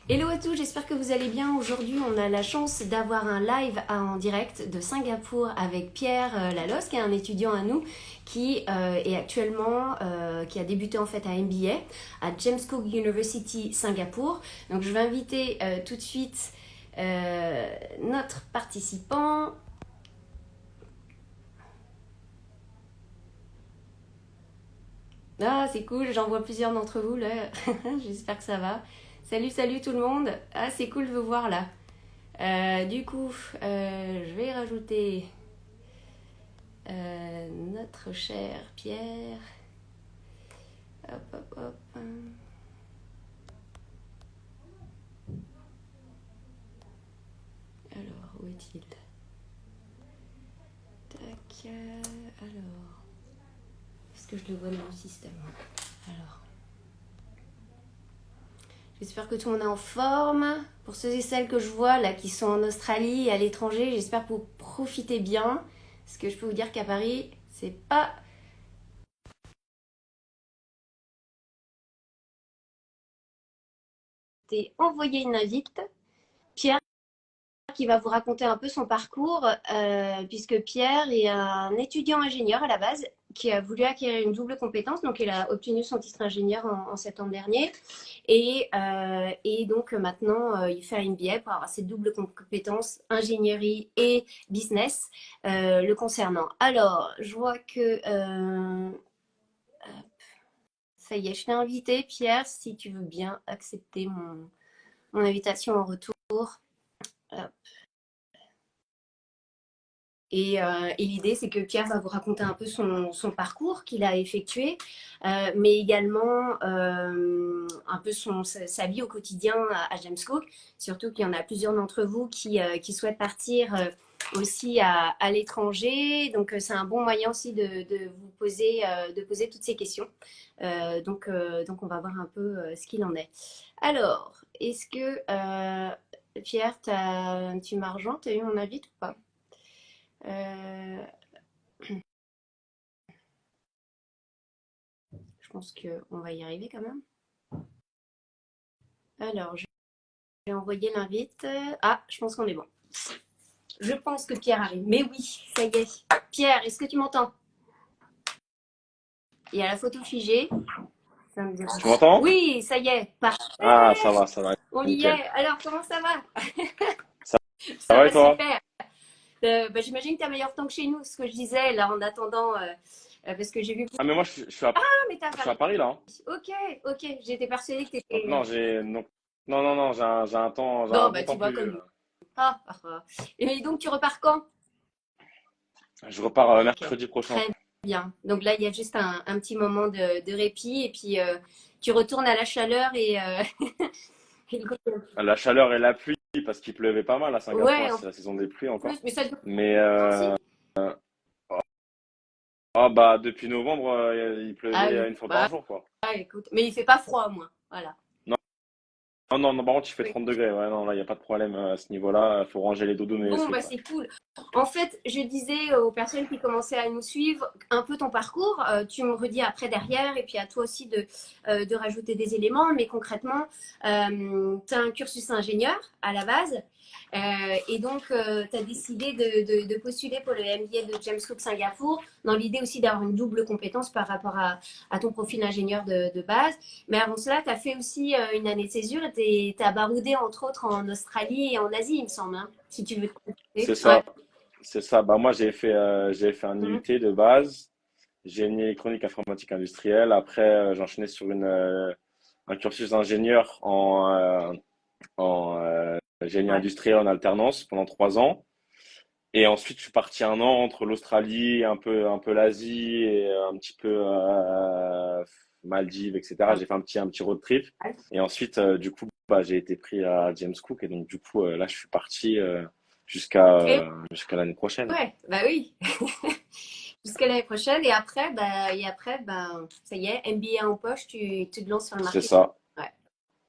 Hello à tous, j'espère que vous allez bien. Aujourd'hui, on a la chance d'avoir un live en direct de Singapour avec Pierre Lalos, qui est un étudiant à nous, qui est actuellement, qui a débuté en fait à MBA à James Cook University Singapour. Donc je vais inviter tout de suite notre participant. Ah, c'est cool, j'en vois plusieurs d'entre vous là. J'espère que ça va. Salut, salut tout le monde. Ah, c'est cool de vous voir là. Je vais rajouter notre cher Pierre. Hop, hop, hop. Alors, où est-il? Tac. Alors, est-ce que je le vois dans le système? Alors, j'espère que tout le monde est en forme. Pour ceux et celles que je vois là qui sont en Australie et à l'étranger, j'espère que vous profitez bien. Parce que je peux vous dire qu'à Paris, c'est pas. T'es envoyé une invite. Pierre qui va vous raconter un peu son parcours, puisque Pierre est un étudiant ingénieur à la base qui a voulu acquérir une double compétence. Donc, il a obtenu son titre ingénieur en septembre dernier. Et donc, maintenant, il fait un MBA pour avoir cette double compétence ingénierie et business le concernant. Alors, je vois que ça y est, je t'ai invité, Pierre, si tu veux bien accepter mon invitation en retour. Hop. Et l'idée, c'est que Pierre va vous raconter un peu son parcours qu'il a effectué, mais également un peu sa vie au quotidien à James Cook. Surtout qu'il y en a plusieurs d'entre vous qui souhaitent partir aussi à l'étranger. Donc, c'est un bon moyen aussi de vous de poser toutes ces questions. Donc, on va voir un peu ce qu'il en est. Alors, est-ce que Pierre, tu m'as rejoint? Tu as eu mon invite ou pas? Euh, je pense qu'on va y arriver quand même. Alors, j'ai envoyé l'invite. Ah, je pense qu'on est bon. Je pense que Pierre arrive. Mais oui, ça y est. Pierre, est-ce que tu m'entends? Il y a la photo figée. Ça me Tu dérange. m'entends? Oui, ça y est. Ah, Parfait. ça va, On y nickel. est. Alors, comment ça va? Ça, ça Ça va et va toi? super. J'imagine que tu as meilleur temps que chez nous, ce que je disais là en attendant. Parce que j'ai vu. Ah, mais moi, Ah, mais t'as je suis à Paris. Paris là, hein. Ok, ok. J'étais persuadée que tu Donc, étais. non, non, j'ai Bon, un bah, bon tu temps vois plus. comme nous. Ah, ah, ah. Et donc, tu repars quand? Je repars Ok, mercredi prochain. très bien. Donc là, il y a juste un petit moment de répit et puis tu retournes à la chaleur et La chaleur et la pluie, parce qu'il pleuvait pas mal à Singapour, ouais, là, en c'est la saison des pluies encore. plus, mais ça dure Mais, longtemps aussi. ah, bah, depuis novembre, il Ah pleuvait oui, une fois par bah jour, quoi. écoute, mais il fait pas froid, moi. Voilà. Non, non, par contre, il fait Oui. 30 degrés. Ouais, non, là, il n'y a pas de problème à ce niveau-là. Il faut ranger les doudounes et les Bon, bah slips, ouais. c'est cool. En fait, je disais aux personnes qui commençaient à nous suivre un peu ton parcours. Tu me redis après derrière, et puis à toi aussi de rajouter des éléments. Mais concrètement, tu as un cursus ingénieur à la base. Et donc, tu as décidé de postuler pour le MBA de James Cook Singapour, dans l'idée aussi d'avoir une double compétence par rapport à ton profil ingénieur de base. Mais avant cela, tu as fait aussi une année de césure et tu as baroudé entre autres en Australie et en Asie, il me semble, hein, si tu veux te C'est compléter. Ouais. ça, c'est ça. Bah, moi, j'ai fait un Mhm. IUT de base. Génie électronique informatique industrielle. Après, j'ai enchaîné sur un cursus d'ingénieur en génie Ouais. industriel en alternance pendant 3 ans. Et ensuite, je suis parti un an entre l'Australie, un peu l'Asie et un petit peu Maldives, etc. Pas J'ai fait un petit road trip. mal. Et ensuite, du coup, bah, j'ai été pris à James Cook. Et donc, du coup, là, je suis parti Et jusqu'à l'année prochaine. ouais, bah oui. Jusqu'à l'année prochaine. Et après, ça y est, MBA en poche, tu te lances sur le C'est marché. ça. Ouais.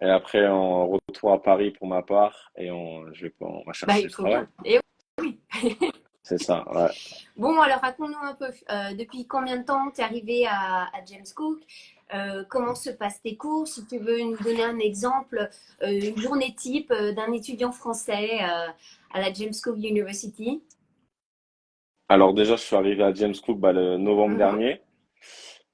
Et après, on retour à Paris pour ma part et on va Bah, chercher il le faut travail. bien. Et oui. C'est ça, ouais. Bon, alors raconte-nous un peu, depuis combien de temps tu es arrivé à James Cook? comment se passent tes cours? Si tu veux nous donner un exemple, une journée type d'un étudiant français à la James Cook University. Alors déjà, je suis arrivé à James Cook le novembre Mhm. dernier.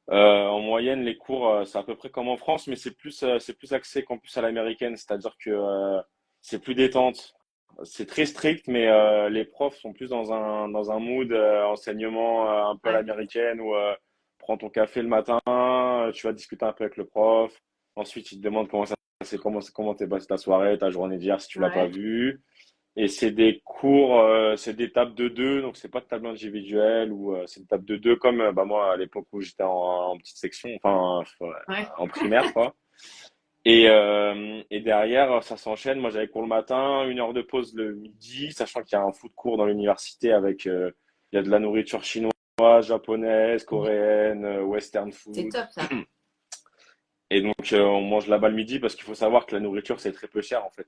En moyenne, les cours, c'est à peu près comme en France, mais c'est plus axé campus à l'américaine, c'est-à-dire que c'est plus détente. C'est très strict, mais les profs sont plus dans un mood enseignement un peu à Ouais, l'américaine où prends ton café le matin, tu vas discuter un peu avec le prof. Ensuite, il te demande comment t'es passé ta soirée, ta journée d'hier si tu l'as pas ouais, vu. Et c'est des cours, c'est des tables de deux, donc c'est pas de table individuelle ou c'est des tables de deux comme moi à l'époque où j'étais en petite section, enfin ouais. en primaire quoi. Et derrière ça s'enchaîne. Moi j'avais cours le matin, une heure de pause le midi, sachant qu'il y a un food court dans l'université avec il y a de la nourriture chinoise, japonaise, coréenne, western C'est food. top ça. Et donc, on mange là-bas le midi parce qu'il faut savoir que la nourriture, c'est très peu cher en fait.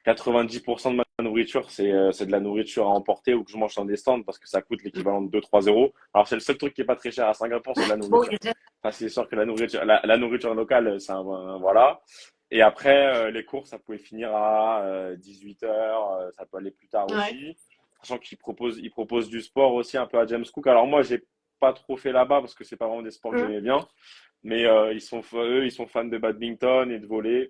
90% de ma nourriture, c'est de la nourriture à emporter ou que je mange dans des stands parce que ça coûte l'équivalent de 2-3 euros. Alors, c'est le seul truc qui est pas très cher à Singapour, c'est de la Bon, il nourriture. y a déjà... Enfin, c'est sûr que la nourriture locale, c'est voilà. Et après, les cours, ça pouvait finir à 18 heures, ça peut aller plus tard Ouais. aussi. Sachant ils proposent du sport aussi un peu à James Cook. Alors moi, j'ai pas trop fait là-bas parce que c'est pas vraiment des sports que Hum. j'aimais bien. Mais eux, ils sont fans de badminton et de volley.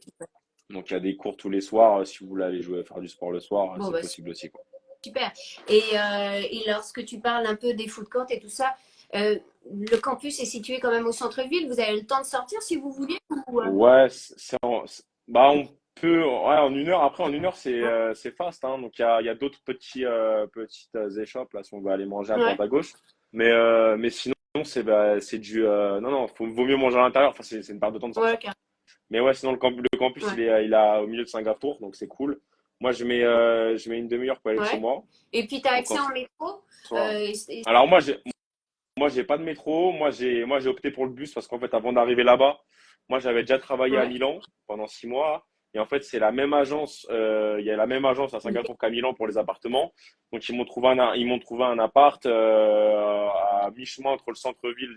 Donc il y a des cours tous les soirs. Si vous voulez aller jouer, faire du sport le soir, Bon, c'est bah, possible aussi, quoi. super. Et lorsque tu parles un peu des food courts et tout ça, le campus est situé quand même au centre-ville. Vous avez le temps de sortir si vous voulez ou, Ouais, bah on peut, ouais, en une heure. Après, en une heure, c'est fast, hein. Donc il y a d'autres petites échoppes là si on veut aller manger à droite Ouais. à gauche. Mais sinon, c'est non, non, vaut mieux manger à l'intérieur. Enfin, c'est une perte de temps de Ouais, sortir. ok. Mais ouais, sinon le campus, Ouais. il a au milieu de Singapour, donc c'est cool. Moi, je mets une demi-heure pour aller de chez Ouais. moi. Et puis, tu as Donc en accès en métro. soi. Et Alors moi, j'ai pas de métro. Moi, j'ai opté pour le bus parce qu'en fait, avant d'arriver là-bas, moi, j'avais déjà travaillé à ouais. Milan pendant 6 mois. Et en fait, c'est la même agence. Il y a la même agence à Ok. Singapour qu'à Milan pour les appartements. Donc, ils m'ont trouvé un appart à mi-chemin entre le centre-ville,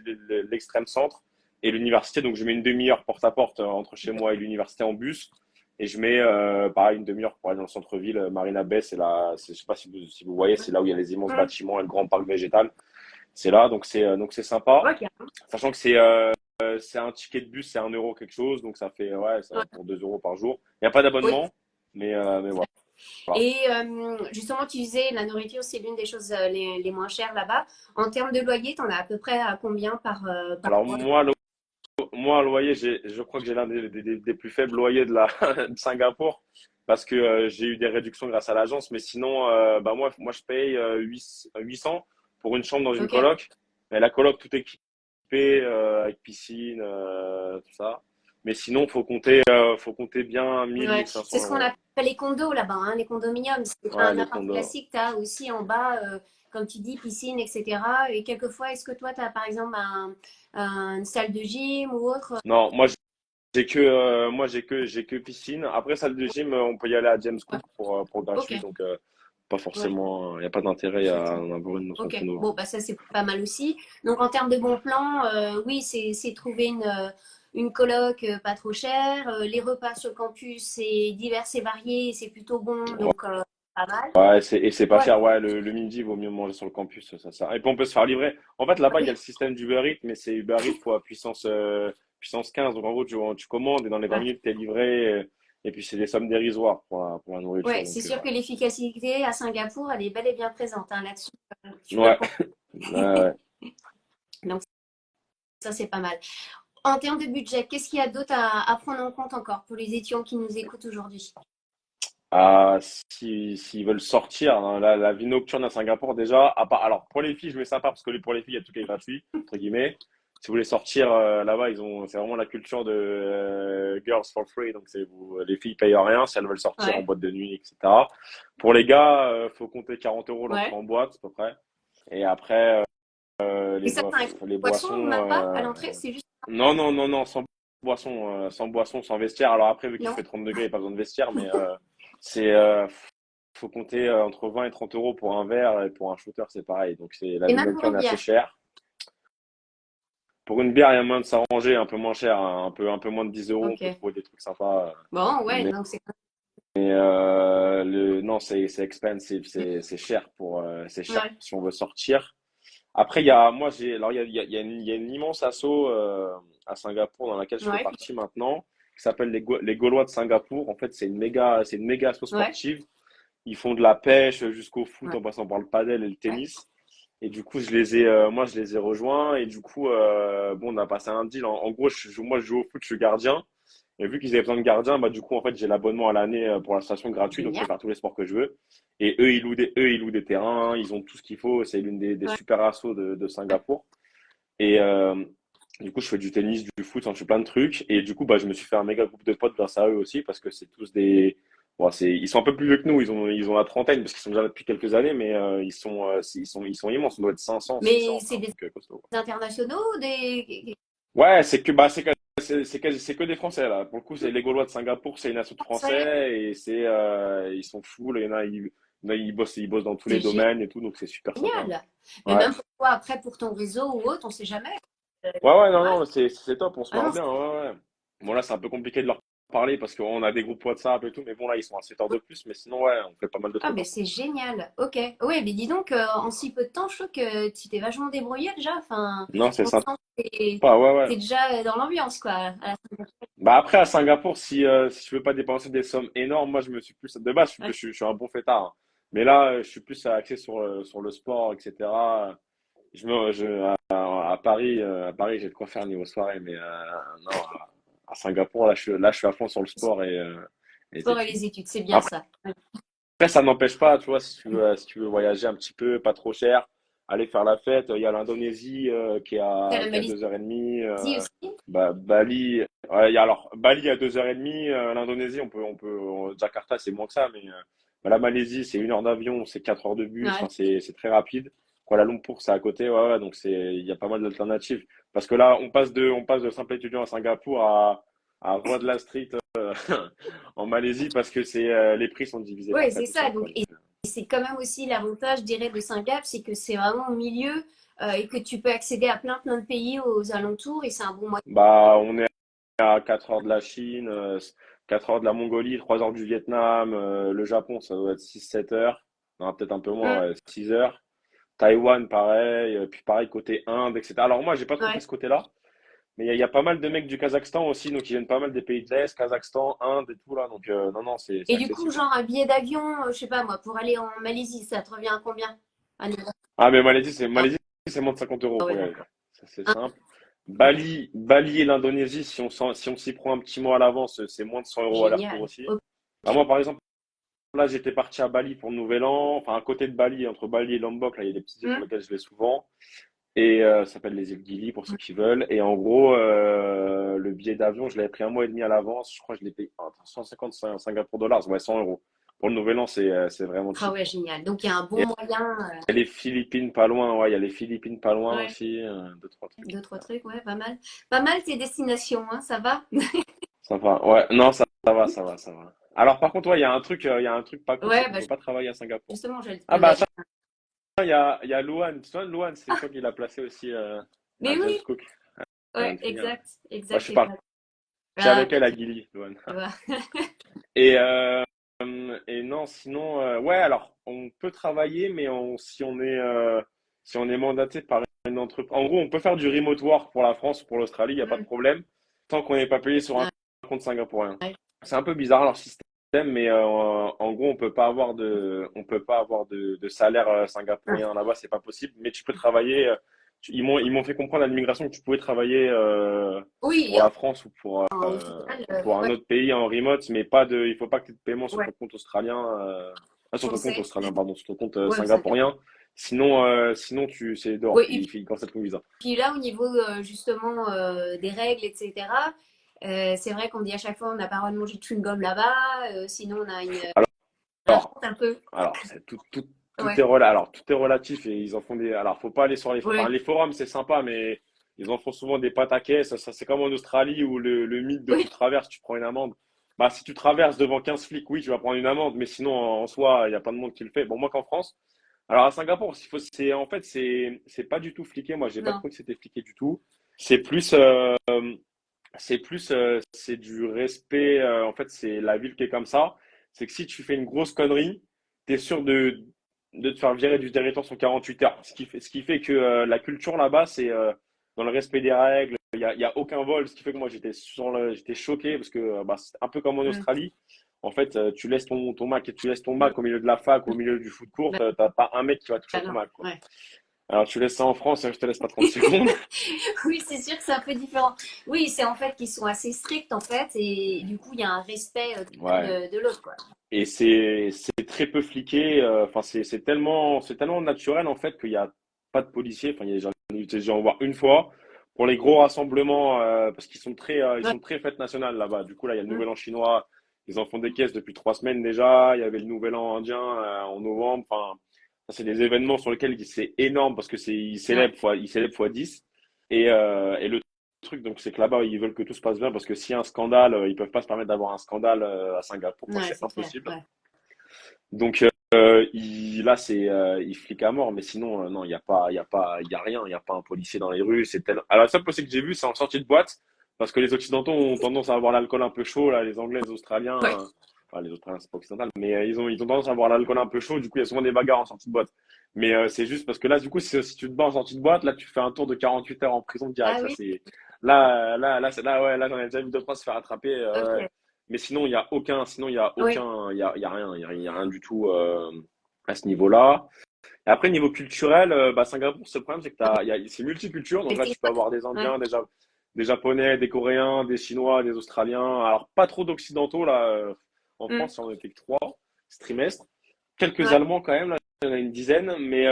l'extrême centre et l'université. Donc, je mets une demi-heure porte à porte entre chez moi et l'université en bus. Et je mets pareil une demi-heure pour aller dans le centre-ville. Marina Bay, je sais pas si vous voyez, c'est là où il y a les immenses Ouais. bâtiments et le grand parc végétal. C'est là, donc c'est sympa. Ok. Sachant que c'est un ticket de bus, c'est 1 euro quelque chose, donc ça fait ouais, ça Ouais. pour 2 euros par jour. Il n'y a pas Oui. d'abonnement, mais voilà. Et justement, tu disais, la nourriture, c'est l'une des choses les moins chères là-bas. En termes de loyer, tu en as à peu près à combien par Alors mois? moi, un loyer, je crois que j'ai l'un des plus faibles loyers de Singapour parce que j'ai eu des réductions grâce à l'agence, mais sinon, moi, je paye 800 pour une chambre dans une Ok. coloc. Mais la coloc, tout équipé, avec piscine, tout ça. Mais sinon, faut compter bien 1000, Ouais. 1500 C'est ce qu'on euros. appelle les condos là-bas, hein, les condominiums. C'est pas Ouais, un les appart condos. classique, tu as aussi en bas, comme tu dis, piscine, etc. Et quelquefois, est-ce que toi, tu as par exemple une salle de gym ou autre? Non, j'ai que piscine. Après, salle de gym, on peut y aller à James Ouais. Cook pour Ok. gratuit, donc pas Ouais. forcément, il n'y a pas d'intérêt à en avoir une dans son Ok. condo. Bon, bah ça, c'est pas mal aussi. Donc, en termes de bons plans, oui, c'est trouver une coloc pas trop chère. Les repas sur le campus, c'est divers et varié, c'est plutôt bon, donc pas mal. Ouais, et c'est pas Ouais. cher. Ouais, le midi, il vaut mieux manger sur le campus, ça. Et puis on peut se faire livrer. En fait, là-bas, il y a le système d'Uber Eats, mais c'est Uber Eats fois puissance 15. Donc en gros, tu commandes et dans les 20 Ouais. minutes, t'es livré. Et puis c'est des sommes dérisoires pour la nourriture. Ouais, c'est Donc sûr que voilà. l'efficacité à Singapour, elle est bel et bien présente hein, là-dessus. Tu peux le Ouais, comprendre. ouais, ouais. Donc ça, c'est pas mal. En termes de budget, qu'est-ce qu'il y a d'autre à prendre en compte encore pour les étudiants qui nous écoutent aujourd'hui? Ah, s'ils veulent sortir, hein, la vie nocturne à Singapour, déjà, alors pour les filles, je mets sympa parce que pour les filles, il y a tout qui est gratuit, entre guillemets. Si vous voulez sortir là-bas, c'est vraiment la culture de girls for free. Donc les filles payent rien si elles veulent sortir en Ouais, boîte de nuit, etc. Pour les gars, faut compter 40 euros l'entrée ouais. en boîte, à peu près. Et après, Et ça, c'est un les poisson ou boissons, même pas à l'entrée? C'est juste. non, non, non, non, sans boisson, sans vestiaire. Alors après, vu qu'il Non. fait 30 degrés, il n'y a pas besoin de vestiaire, mais c'est, faut compter entre 20 et 30 euros pour un verre et pour un shooter, c'est pareil. Donc la Et vie même pour une nocturne est assez bière. chère. Pour une bière, il y a moyen de s'arranger, un peu moins cher, hein, un peu moins de 10 euros, on peut Ok. trouver des trucs sympas. Bon, ouais, Mais donc c'est non, c'est expensive, c'est cher c'est cher ouais, si on veut sortir. Après, il y a, moi, j'ai, alors il y a une immense asso à Singapour dans laquelle je fais ouais, partie maintenant, qui s'appelle les Gaulois de Singapour. En fait, c'est une méga asso ouais, sportive. Ils font de la pêche jusqu'au foot ouais, en passant par le padel et le ouais. tennis. Et du coup, moi, je les ai rejoints. Et du coup, bon, on a passé un deal. En gros, moi, je joue au foot, je suis gardien. Et vu qu'ils avaient besoin de gardiens, bah, du coup, en fait, j'ai l'abonnement à l'année pour la station gratuite. Donc, je peux Génial. faire tous les sports que je veux. Et eux, ils louent des terrains. Ils ont tout ce qu'il faut. C'est l'une des Ouais, super assos de Singapour. Et du coup, je fais du tennis, du foot, enfin, je fais plein de trucs. Et du coup, bah, je me suis fait un méga groupe de potes grâce à eux aussi, parce que c'est tous des. Bon, ils sont un peu plus vieux que nous, ils ont la trentaine, parce qu'ils sont déjà là depuis quelques années, mais ils sont immenses, on doit être 500, mais 600, c'est c'est un des truc costaud. internationaux ou des... Ouais, c'est que des Français, là. Pour le coup, c'est les Gaulois de Singapour, c'est une asso de Français? Français, et ils sont fous, là, il y en a, ils bossent dans tous les C'est domaines et tout, donc c'est super sympa. génial. Mais Ouais. même pour toi, après, pour ton réseau ou autre, on sait jamais. Euh, Ouais, ouais, non, ouais. non, c'est top, on se Ah marre non, bien, ouais, ouais. Bon, là, c'est un peu compliqué de leur parler parce qu'on a des groupes WhatsApp et tout, mais bon, là, ils sont à 7 heures de plus, mais sinon, ouais, on fait pas mal de ah, trucs mais ensemble. c'est génial. Ok. Oui, mais dis donc, en si peu de temps, je trouve que tu t'es vachement débrouillé déjà. Enfin, Non, c'est on sympa, sent que ouais, ouais. t'es déjà dans l'ambiance, quoi. Bah, après, à Singapour, si tu veux pas dépenser des sommes énormes, moi, je me suis plus, de base, Ouais. je suis un bon fêtard, hein. Mais là, je suis plus axé sur le sport, etc. À Paris, j'ai de quoi faire niveau soirée, mais non, à Singapour, là, je suis à fond sur le sport et les Sport et études. les études, c'est bien ça. Ouais. Après, ça n'empêche pas, tu vois, si tu veux voyager un petit peu, pas trop cher, aller faire la fête. Il y a l'Indonésie qui est T'as à, la qui est à Malaisie 2h30. aussi? Bali, ouais, alors Bali à 2h30. L'Indonésie, Jakarta, c'est moins que ça, mais la Malaisie, c'est 1 heure d'avion, c'est 4 heures de bus. Ouais. Enfin, c'est très rapide. Kuala Lumpur, c'est à côté, ouais, ouais, donc il y a pas mal d'alternatives. Parce que là, on passe de simple étudiant à Singapour à roi de la street en Malaisie parce que les prix sont divisés Ouais, par c'est 4 ou ça. 5 Donc, quoi. et c'est quand même aussi l'avantage, je dirais, de Singapour, c'est que c'est vraiment au milieu et que tu peux accéder à plein, plein de pays aux alentours et c'est un bon moyen. Bah, on est à 4 heures de la Chine, 4 heures de la Mongolie, 3 heures du Vietnam, le Japon, ça doit être 6-7 heures. Non, peut-être un peu moins, Hum, ouais, 6 heures. Taïwan, pareil, puis pareil côté Inde, etc. Alors moi, j'ai pas trop fait ouais. ce côté-là, mais il y a pas mal de mecs du Kazakhstan aussi, donc ils viennent pas mal des pays de l'Est, Kazakhstan, Inde et tout là, donc non, non, c'est Et du coup, accessible. genre un billet d'avion, je sais pas moi, pour aller en Malaisie, ça te revient à combien? Ah, non. Ah, mais Malaisie, c'est Ah Malaisie, c'est moins de 50 euros ouais, pour y aller. d'accord. Ça, c'est Ah, simple. ok. Bali et l'Indonésie, si on s'y prend un petit mois à l'avance, c'est moins de 100 euros aller-retour Génial. aussi. Ok. Bah, moi, par exemple, là, j'étais parti à Bali pour le Nouvel An, enfin, à côté de Bali, entre Bali et Lombok, là, il y a des petites îles sur Hum, lesquelles je vais souvent. Et ça s'appelle les îles Gili pour ceux qui veulent. Et en gros, le billet d'avion, je l'avais pris un mois et demi à l'avance. Je crois que je l'ai payé 150 Singapour dollars, ouais, 100 euros. Pour le Nouvel An, c'est vraiment ah cheap, ouais, quoi. génial. Donc il y a un Et bon moyen. il y a les Philippines pas loin, ouais, il y a les Philippines pas loin Ouais, aussi, deux, trois trucs. deux, trois trucs, ouais, pas mal. Pas mal tes destinations, hein, ça va? Sympa. Ouais, non, ça va, ça va, ça va. Alors, par contre, ouais, il y a un truc pas cool, c'est Ouais, qu'on bah, peut pas travailler à Singapour. justement, j'allais te Ah, poser bah, la ça, question. il y a Luan. Tu vois, Luan, c'est Ah, toi qui l'as placé aussi mais à James oui, Cook. Elle ouais, vient de finir, ouais. exact, Moi, je exact, suis exact. parti Ah, avec elle à Gilly, Luan. tu vois. Et, et non, sinon, ouais, alors, on peut travailler, mais si on est mandaté par une entreprise. En gros, on peut faire du remote work pour la France ou pour l'Australie, il n'y a pas de Hum, problème, tant qu'on n'est pas payé sur un ouais, compte singapourien. ouais, C'est un peu bizarre leur système, mais en gros, on peut pas avoir de salaire hum. singapourien là-bas, c'est pas possible, mais tu peux travailler. Ils m'ont fait comprendre à l'immigration que tu pouvais travailler Oui, pour la France ou pour au final, pour un ouais, autre pays en remote, mais il faut pas que tu aies de paiement sur ouais, ton compte australien, sur ton compte français. australien, pardon, sur ton compte Ouais, au Singapour. singapourien. Sinon c'est dehors. Oui, et Il commence à être visa. puis là, au niveau justement des règles, etc., c'est vrai qu'on dit à chaque fois on n'a pas le droit de manger de chewing-gum là-bas, sinon on a un Alors, honte un peu. alors, c'est tout Ouais, est tout est relatif et ils en font des. Alors, faut pas aller sur enfin, ouais, les forums, c'est sympa, mais ils en font souvent des pataquès. C'est comme en Australie où le mythe de tu oui, traverses, tu prends une amende. Bah, si tu traverses devant 15 flics, oui, tu vas prendre une amende, mais sinon, en soi, il y a plein de monde qui le fait. Bon, moi qu'en France, alors à Singapour, en fait, c'est pas du tout fliqué. Moi, j'ai pas non, trouvé que c'était fliqué du tout. C'est plus, c'est du respect. En fait, c'est la ville qui est comme ça. C'est que si tu fais une grosse connerie, t'es sûr de te faire virer du territoire sur 48 heures. Ce qui fait que la culture là-bas, c'est dans le respect des règles. Il y a aucun vol. Ce qui fait que moi, j'étais choqué parce que bah, c'est un peu comme en Mm. Australie. En fait, tu laisses ton Mac et tu laisses ton Mac au milieu de la fac, au milieu du foot court, Ouais, t'as pas un mec qui va toucher bah à ton non, Mac, quoi. ouais. Alors tu laisses ça en France, je te laisse pas 30 secondes. Oui, c'est sûr que c'est un peu différent. Oui, c'est en fait qu'ils sont assez stricts en fait, et du coup, il y a un respect total Ouais. de l'autre, quoi. Et c'est très peu fliqué. Enfin, c'est tellement naturel en fait qu'il n'y a pas de policiers. Enfin, j'en ai eu des gens voir une fois pour les gros rassemblements parce ils Ouais. sont très fête nationale là-bas. Du coup, là, il y a le Mm. Nouvel An chinois. Ils en font des caisses depuis 3 semaines déjà. Il y avait le Nouvel An indien en novembre. Enfin, ça, c'est des événements sur lesquels c'est énorme parce que Ouais. ils célèbrent fois 10. Et le truc, donc, c'est que là-bas, ils veulent que tout se passe bien parce que s'il y a un scandale, ils peuvent pas se permettre d'avoir un scandale à Singapour. Quoi, Ouais, c'est c'est clair. impossible. Ouais. Donc là, il flic à mort, mais sinon, non, il y a rien, il y a pas un policier dans les rues. Alors, la seule policier que j'ai vue, c'est en sortie de boîte, parce que les Occidentaux ont tendance à avoir l'alcool un peu chaud, là, les Anglais, les Australiens, Ouais. enfin, les Australiens, c'est pas occidental, mais ils ont tendance à avoir l'alcool un peu chaud, du coup, il y a souvent des bagarres en sortie de boîte. Mais c'est juste parce que là, du coup, si tu te bats en sortie de boîte, là, tu fais un tour de 48 heures en prison direct. Ah Ça, oui, ouais, là, j'en ai déjà vu deux, trois se faire attraper. Ouais. ok. Mais sinon, il y a aucun, Oui, il y a rien du tout à ce niveau-là. Et après, niveau culturel, bah, Singapour, c'est le problème, c'est que c'est multiculture. Donc là, c'est tu peux quoi? avoir des Ouais. Indiens, des Japonais, des Coréens, des Chinois, des Australiens. Alors, pas trop d'Occidentaux, là. En Mm. France, il n'y en était que trois ce trimestre. Quelques Ouais. Allemands, quand même, là. Il y en a une dizaine. Mais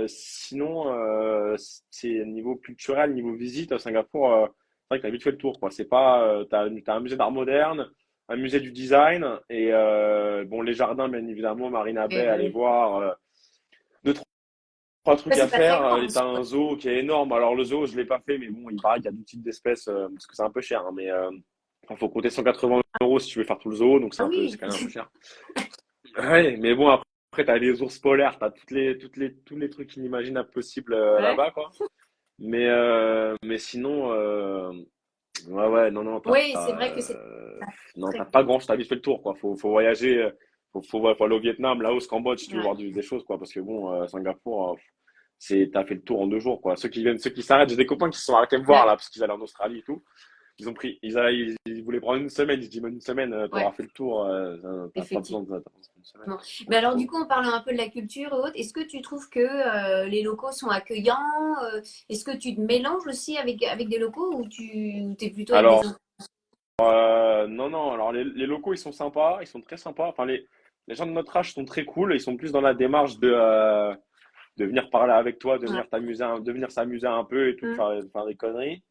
sinon, c'est niveau culturel, niveau visite à Singapour, c'est vrai que tu as vite fait le tour, quoi. C'est pas, t'as un musée d'art moderne, un musée du design et bon, les jardins, bien évidemment, Marina Eh Bay, ben aller oui. voir. Deux, trois Ça, trucs à c'est pas faire. très grand T'as aussi. un zoo qui est énorme. Alors, le zoo, je l'ai pas fait, mais bon, il paraît qu'il y a deux types d'espèces, parce que c'est un peu cher, hein, mais il faut compter 180 € si tu veux faire tout le zoo, donc Ah c'est oui. quand même un peu cher. Ouais, mais bon, après, t'as les ours polaires, t'as tous les trucs inimaginables possibles Ouais. là-bas, quoi. Mais sinon, ouais, ouais, non, non, Oui, c'est vrai que c'est non, très t'as grand. pas grand, t'as vite fait le tour, quoi. Faut voyager, faut aller au Vietnam, Laos, Cambodge, si tu veux Ouais. voir des choses, quoi. Parce que bon, Singapour, t'as fait le tour en 2 jours, quoi. Ceux qui s'arrêtent, j'ai des copains qui se sont arrêtés me voir, Ouais. là, parce qu'ils allaient en Australie et tout. Ils voulaient prendre une semaine. Ils disent, mais une semaine, t'auras Ouais. fait le tour, Effectivement. t'as pas besoin d'une semaine. Mais alors, du Faut- coup, en parlant un peu de la culture et autres, est-ce que tu trouves que les locaux sont accueillants? Est-ce que tu te mélanges aussi avec des locaux ou tu es plutôt avec des... Alors, non, non, alors les locaux, ils sont sympas, ils sont très sympas. Enfin, les gens de notre âge sont très cool, ils sont plus dans la démarche de venir parler avec toi, Ouais. de venir s'amuser un peu et tout, Mm. de faire des conneries.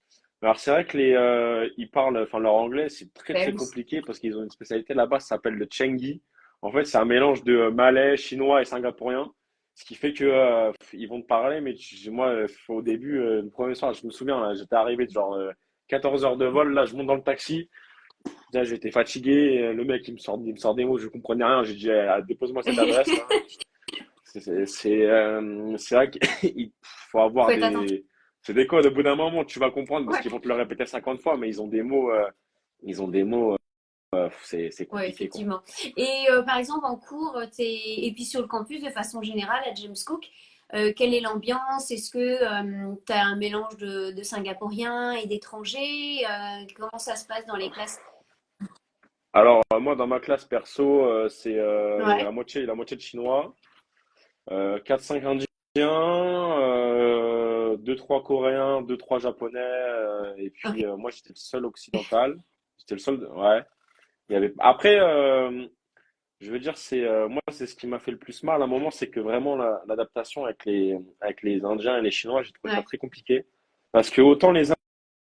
Alors c'est vrai que ils parlent, enfin leur anglais c'est très Ben très oui. compliqué parce qu'ils ont une spécialité là-bas, ça s'appelle le Chengi. En fait c'est un mélange de malais, chinois et singapourien, ce qui fait que ils vont te parler, mais moi au début, le premier soir, je me souviens, là, j'étais arrivé de genre 14 heures de vol, là je monte dans le taxi, là j'étais fatigué, le mec il me sort des mots, je comprenais rien, j'ai dit dépose-moi cette adresse là. C'est vrai qu'il faut Faut avoir être attentif. c'est des codes. Au bout d'un moment, tu vas comprendre parce Ouais. qu'ils vont te le répéter 50 fois, mais ils ont des mots, c'est Ouais, compliqué, quoi. effectivement. Et par exemple, en cours, et puis sur le campus, de façon générale, à James Cook, quelle est l'ambiance? Est-ce que tu as un mélange de Singapouriens et d'étrangers? Comment ça se passe dans les classes? Alors, moi, dans ma classe perso, il y a Ouais, la moitié de Chinois, 4-5 Indiens, 2-3 Coréens, 2-3 Japonais, et ok, puis moi, j'étais le seul occidental. J'étais le seul, ouais. Après, je veux dire, moi, c'est ce qui m'a fait le plus mal à un moment, c'est que vraiment l'adaptation avec les Indiens et les Chinois, j'ai trouvé ça ouais, très compliqué. Parce que autant les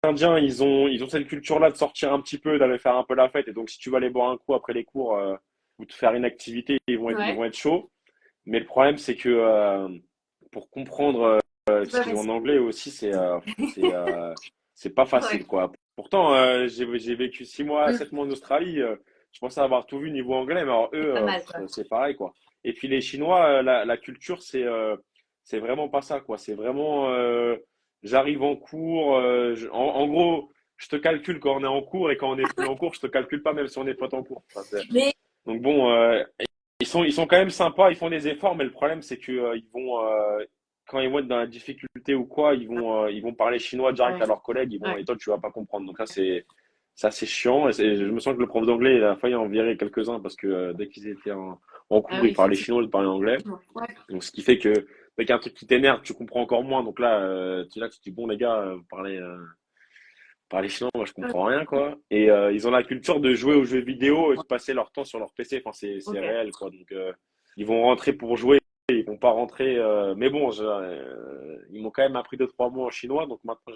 Indiens, ils ont cette culture-là de sortir un petit peu, d'aller faire un peu la fête. Et donc, si tu vas aller boire un coup après les cours ou te faire une activité, ils ouais. vont être chauds. Mais le problème, c'est que pour comprendre C'est ce pas qu'ils ont en facile. anglais aussi, c'est pas facile, Ouais, quoi. Pourtant, j'ai vécu 6 mois, mm, 7 mois en Australie. Je pensais avoir tout vu niveau anglais, mais alors eux, c'est pas mal, quoi. c'est pareil, quoi. Et puis les Chinois, la culture, c'est vraiment pas ça, quoi. C'est vraiment j'arrive en cours, en gros, je te calcule quand on est en cours et quand on n'est plus en cours, je te calcule pas même si on n'est pas en cours. Enfin, Mais donc bon, ils sont quand même sympas, ils font des efforts, mais le problème c'est que ils vont quand ils vont être dans la difficulté ou quoi, ils vont parler chinois direct ouais, à leurs collègues, ouais. et toi tu vas pas comprendre. Donc là c'est chiant. Je me sens que le prof d'anglais il a failli en virer quelques-uns parce que dès qu'ils étaient en Ah cours, oui, ils parlaient chinois, ils parlaient anglais. effectivement. Ouais. Donc ce qui fait que dès qu'il y a un truc qui t'énerve, tu comprends encore moins. Donc là, tu te dis bon les gars, parler chinois, moi je Ouais. comprends rien quoi. Et ils ont la culture de jouer aux jeux vidéo et de passer leur temps sur leur PC. Enfin c'est Ok. réel quoi. Donc ils vont rentrer pour jouer, ils vont pas rentrer. Mais bon, ils m'ont quand même appris 2 3 mots en chinois, donc maintenant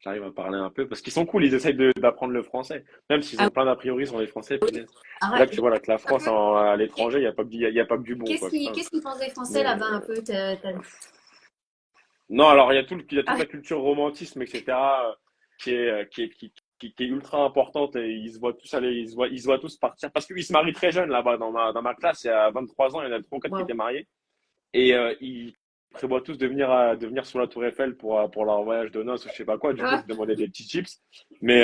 j'arrive à parler un peu parce qu'ils sont cool. Ils essayent d'apprendre le français, même s'ils Ah ont plein d'a priori sur les Français. Punaise. ah Et là ouais. tu vois là que la France à l'étranger, il y a pas que du bon Qu'est-ce quoi. qui, Putain. qu'est-ce qu'ils pensent des Français Mais là-bas un peu? non, alors il y a toute Ah, la culture romantisme, etc., qui est ultra importante et ils se voient tous aller, ils se voient tous partir parce qu'ils se marient très jeunes là-bas dans ma classe. Il y a 23 ans, il y en a 3 ou 4 qui wow. étaient mariés et ils prévoient tous de venir sur la Tour Eiffel pour leur voyage de noces ou je sais pas quoi. Du coup, Ah, je demandais des petits chips, mais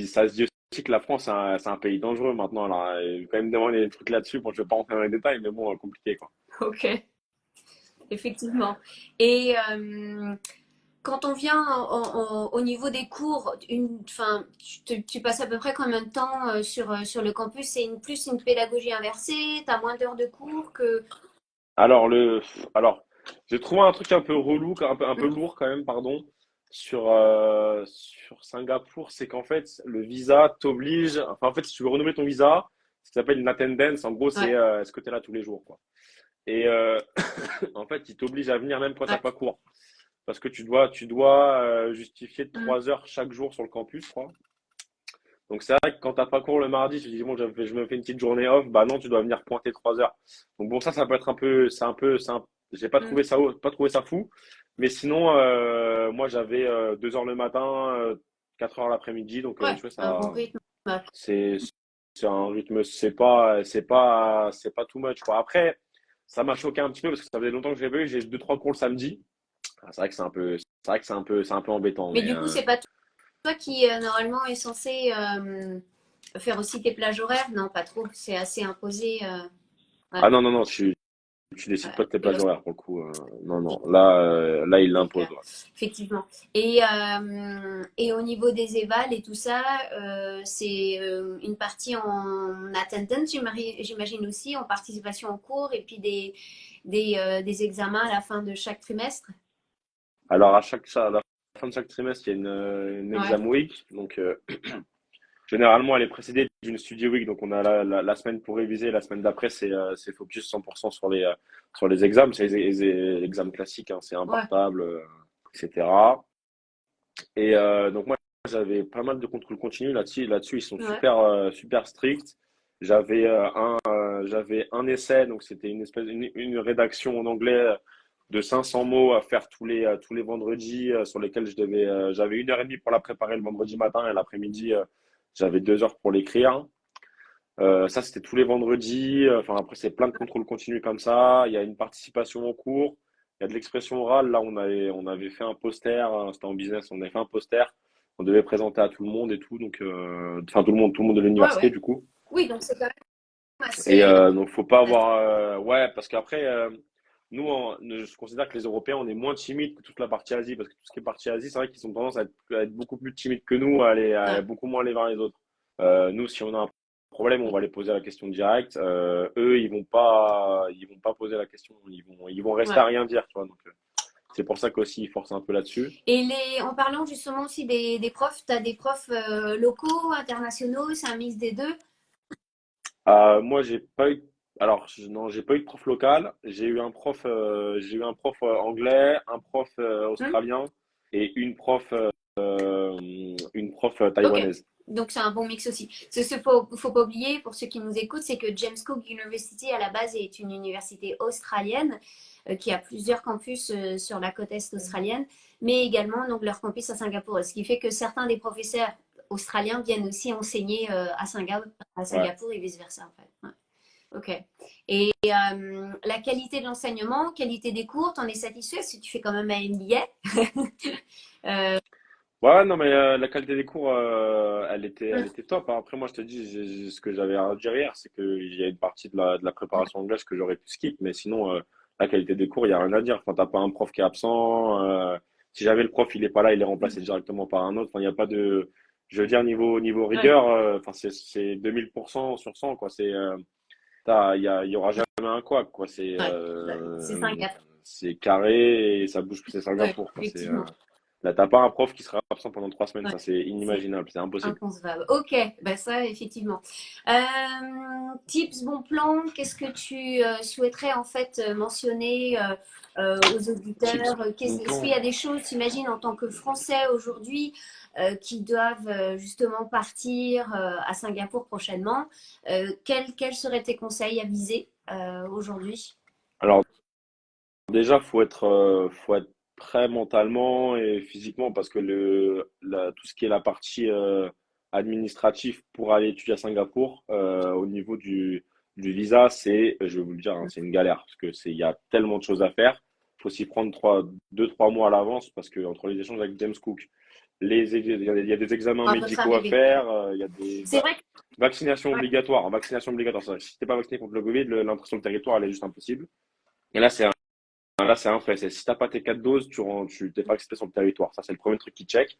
ça se dit aussi que la France c'est un pays dangereux maintenant. Alors, il faut quand même demander des trucs là-dessus. Bon, je vais pas rentrer dans les détails, mais bon, compliqué quoi. ok, effectivement. Et quand on vient au niveau des cours, enfin, tu passes à peu près combien de temps sur le campus? C'est plus une pédagogie inversée, tu as moins d'heures de cours que... Alors, alors, j'ai trouvé un truc un peu relou, un peu lourd quand même, pardon, sur Singapour, c'est qu'en fait, le visa t'oblige, enfin, en fait, si tu veux renouveler ton visa, ça s'appelle une attendance, en gros, c'est Ouais, est-ce que tu es là tous les jours, quoi. Et en fait, il t'oblige à venir même quand t'as ouais. pas cours, parce que tu dois justifier de Mm. 3 heures chaque jour sur le campus, je crois. Donc c'est vrai que quand t'as pas cours le mardi, tu te dis bon, je me fais une petite journée off, bah non, tu dois venir pointer 3 heures. Donc bon, ça peut être un peu, j'ai pas Mm. trouvé ça, pas trouvé ça fou. Mais sinon, moi j'avais 2 heures le matin, 4 heures l'après-midi, donc Ouais, tu vois un bon ça, rythme. Ouais. c'est, c'est un rythme, c'est pas too much quoi. Après, ça m'a choqué un petit peu parce que ça faisait longtemps que j'avais eu, j'ai 2 3 cours le samedi. Ah, c'est un peu embêtant, Mais mais du coup, c'est pas toi qui, normalement, est censé faire aussi tes plages horaires? Non, pas trop. C'est assez imposé. Ouais, ah non non non, tu décides pas ouais. de tes Et là, plages horaires pour le coup. Non, non. Là, il donc, l'impose. Ouais. effectivement. Et au niveau des évals et tout ça, c'est une partie en attendance, j'imagine aussi, en participation en cours, et puis des examens à la fin de chaque trimestre. Alors, à la fin de chaque trimestre, il y a une Ouais, exam week. Donc, généralement, elle est précédée d'une study week. Donc, on a la semaine pour réviser. La semaine d'après, c'est focus 100% sur les examens. C'est les examens classiques, hein, c'est un ouais, portable, etc. Et donc, moi, j'avais pas mal de contrôle continu là-dessus. Là-dessus, ils sont ouais. super, super stricts. J'avais un essai, donc c'était une rédaction en anglais de 500 mots à faire tous les vendredis, sur lesquels j'avais 1 heure et demie pour la préparer le vendredi matin et l'après-midi, j'avais 2 heures pour l'écrire. Ça, c'était tous les vendredis. Enfin, après, c'est plein de contrôles continus comme ça. Il y a une participation au cours. Il y a de l'expression orale. Là, on avait fait un poster. C'était en business. On avait fait un poster. On devait présenter à tout le monde et tout. Donc, enfin, tout le monde de Ouais, l'université, ouais. du coup. Oui, donc c'est quand même Et assez. donc, faut pas avoir. Ouais, parce qu'après, nous, je considère que les Européens, on est moins timides que toute la partie Asie. Parce que tout ce qui est partie Asie, c'est vrai qu'ils ont tendance à être beaucoup plus timides que nous, à Ouais, beaucoup moins aller vers les autres. Nous, si on a un problème, on va les poser la question directe. Eux, ils vont pas poser la question. Ils vont rester ouais. à rien dire, tu vois. Donc, c'est pour ça qu'aussi, ils forcent un peu là-dessus. Et en parlant justement aussi des profs, tu as des profs locaux, internationaux, c'est un mix des deux? Moi, j'ai pas eu. Alors, non, j'ai pas eu de prof local. J'ai eu un prof anglais, un prof Hmm. australien et une prof Ok, taïwanaise. donc c'est un bon mix aussi. Ce qu'il faut pas oublier pour ceux qui nous écoutent, c'est que James Cook University à la base est une université australienne qui a plusieurs campus sur la côte est australienne, mais également donc leur campus à Singapour. Ce qui fait que certains des professeurs australiens viennent aussi enseigner à Ouais. Singapour et vice versa en fait. Ouais. Ok. Et la qualité de l'enseignement, qualité des cours, t'en es satisfait? Parce que tu fais quand même un MBA. Euh, Ouais, non, mais la qualité des cours, elle mm, était top, hein. Après, moi, je te dis, ce que j'avais à dire hier, c'est qu'il y a une partie de la préparation anglaise que j'aurais pu skip, mais sinon, la qualité des cours, il y a rien à dire. Quand t'as pas un prof qui est absent, si jamais le prof, il est pas là, il est remplacé directement par un autre. Enfin, il n'y a pas de, je veux dire, niveau ouais, rigueur, enfin, c'est 2000% sur 100, quoi. Il y aura jamais un couac, quoi. ouais. C'est Singapour. C'est carré et ça bouge, c'est Ouais, Singapour, quoi. effectivement. Là, t'as pas un prof qui sera absent pendant 3 semaines, Ouais, ça c'est c'est inimaginable, c'est impossible. inconcevable. Ok, bah ça, effectivement. Tips, bon plan, qu'est-ce que tu souhaiterais en fait mentionner aux Chips, auditeurs? bon Est-ce qu'il plan. y a des choses, t'imagines, en tant que Français aujourd'hui, qui doivent justement partir à Singapour prochainement? Quels seraient tes conseils à viser aujourd'hui? Alors déjà, faut être prêt mentalement et physiquement parce que tout ce qui est la partie administrative pour aller étudier à Singapour, au niveau du visa, je vais vous le dire, hein, c'est une galère parce que il y a tellement de choses à faire. Faut s'y prendre 2, 3 mois à l'avance parce que entre les échanges avec James Cook, il y a des examens À votre médicaux à arrivée. faire, il y a C'est vrai que vaccinations ouais, obligatoires. Vaccination obligatoire. Si t'es pas vacciné contre le Covid, l'impression de territoire, elle est juste impossible. Et là, c'est un fait. Si t'as pas tes 4 doses, tu t'es pas accepté sur le territoire. Ça, c'est le premier truc qui check.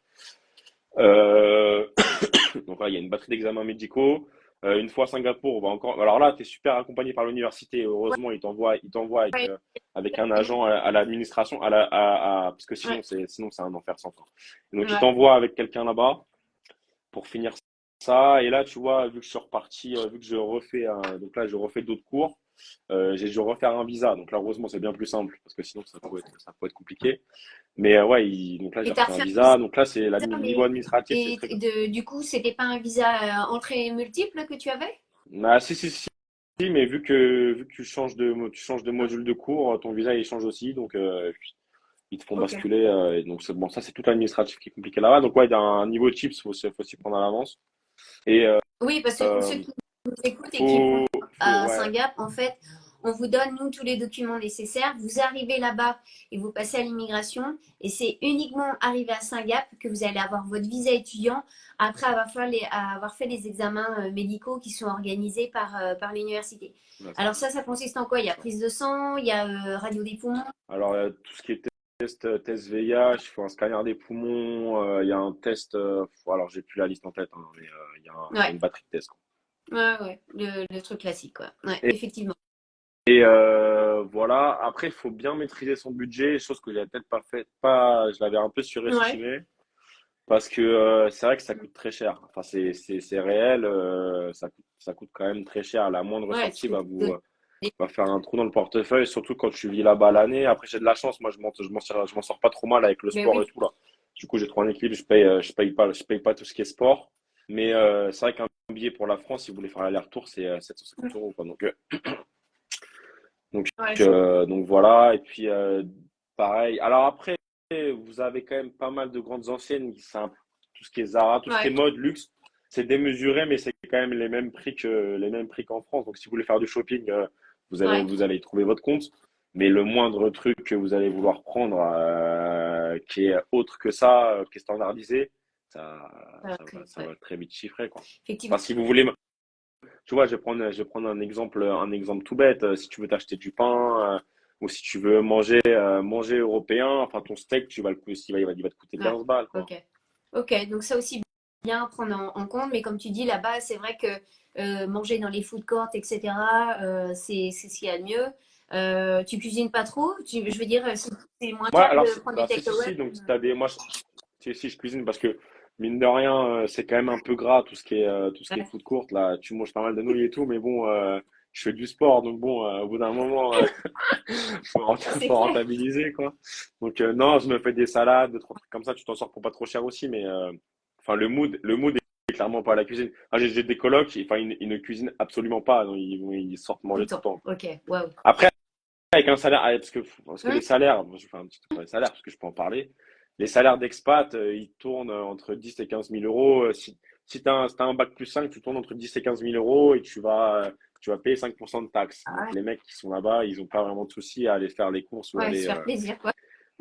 Euh, donc là, il y a une batterie d'examens médicaux. Une fois à Singapour, on va encore. Alors là, tu es super accompagné par l'université. Heureusement, il t'envoie ouais, avec un agent à l'administration, parce que ouais, sinon c'est un enfer sans fin. Donc, il ouais. t'envoie avec quelqu'un là-bas pour finir ça. Et là, tu vois, vu que je suis reparti, vu que je refais, donc là, je refais d'autres cours, j'ai dû refaire un visa. Donc là, heureusement, c'est bien plus simple parce que sinon, ça peut être compliqué. Mais ouais, donc là, j'ai Et t'as refait un refait un visa. visa, Donc là, c'est niveau mais administratif, c'est très bien. du coup, c'était pas un visa entrée multiple que tu avais? Ah, si, mais vu que tu changes de module de cours, ton visa il change aussi, donc ils te font Ok. basculer. Et donc c'est bon, ça c'est tout l'administratif qui est compliqué là-bas. Donc ouais, d'un niveau chips, faut s'y prendre à l'avance. Et Oui, parce que pour ceux qui nous écoutent et qui vont à ouais. Singapour, en fait, on vous donne, nous, tous les documents nécessaires. Vous arrivez là-bas et vous passez à l'immigration. Et c'est uniquement arrivé à Singapour que vous allez avoir votre visa étudiant après avoir fait les examens médicaux qui sont organisés par l'université. Ouais, Alors ça consiste en quoi? Il y a ça. prise de sang, il y a radio des poumons. Alors, tout ce qui est test VIH, il faut un scanner des poumons, il y a un test, alors j'ai plus la liste en tête, hein, mais il y a Ouais, une batterie de tests, quoi. ouais, ouais. Le truc classique, quoi. Ouais, Et, effectivement. voilà, après, il faut bien maîtriser son budget, chose que j'avais peut-être pas fait, je l'avais un peu Ouais. surestimé, parce que c'est vrai que ça coûte très cher. Enfin, c'est réel, ça coûte quand même très cher. La moindre Ouais, tu sortie peux donner. va faire un trou dans le portefeuille, surtout quand tu vis là-bas l'année. Après, j'ai de la chance, moi, je m'en sors pas trop mal avec le Mais sport et oui. tout là. Du coup, j'ai trop un équilibre, je paye pas tout ce qui est sport. Mais c'est vrai qu'un billet pour la France, si vous voulez faire l'aller-retour, c'est 750 euros, quoi. Donc, Ouais, donc voilà. Et puis, pareil. Alors après, vous avez quand même pas mal de grandes enseignes, tout ce qui est Zara, tout ce qui est ouais, mode, luxe, c'est démesuré, mais c'est quand même les mêmes prix qu'en France. Donc, si vous voulez faire du shopping, ouais. vous allez y trouver votre compte. Mais le moindre truc que vous allez vouloir prendre, qui est autre que ça, qui est standardisé, ça, ça Ouais. va très vite chiffrer, quoi. Enfin, Effectivement. si vous voulez, tu vois, je vais prendre un exemple tout bête. Si tu veux t'acheter du pain, ou si tu veux manger européen, enfin ton steak, il va te coûter Ouais. 15 balles, quoi. Ok. Ok. Donc ça aussi bien prendre en compte. Mais comme tu dis là-bas, c'est vrai que manger dans les food courts, etc. C'est ce qu'il y a de mieux. Tu cuisines pas trop. Je veux dire, c'est moins Ouais, cher alors, de prendre du takeaway. si, donc t'as des, moi, si je cuisine parce que mine de rien, c'est quand même un peu gras tout ce qui est Ouais. food court là. Tu manges pas mal de nouilles et tout, mais bon, je fais du sport, donc bon, au bout d'un moment, C'est faut clair. rentabiliser quoi. Donc non, je me fais des salades, deux, trois trucs comme ça. Tu t'en sors pour pas trop cher aussi, mais enfin le mood est clairement pas à la cuisine. Ah, j'ai des colocs, enfin ils ne cuisinent absolument pas, donc ils sortent Tout le manger tout le temps. temps. Ok. Waouh. Après avec un salaire, parce que Hum, les salaires, moi, je fais un petit truc sur les salaires parce que je peux en parler. Les salaires d'expat, ils tournent entre 10 et 15 000 euros. Si t'as un bac plus 5, tu tournes entre 10 et 15 000 euros et tu vas payer 5% de taxes. Ah Donc ouais. les mecs qui sont là-bas, ils n'ont pas vraiment de souci à aller faire les courses Ouais, se faire plaisir, quoi.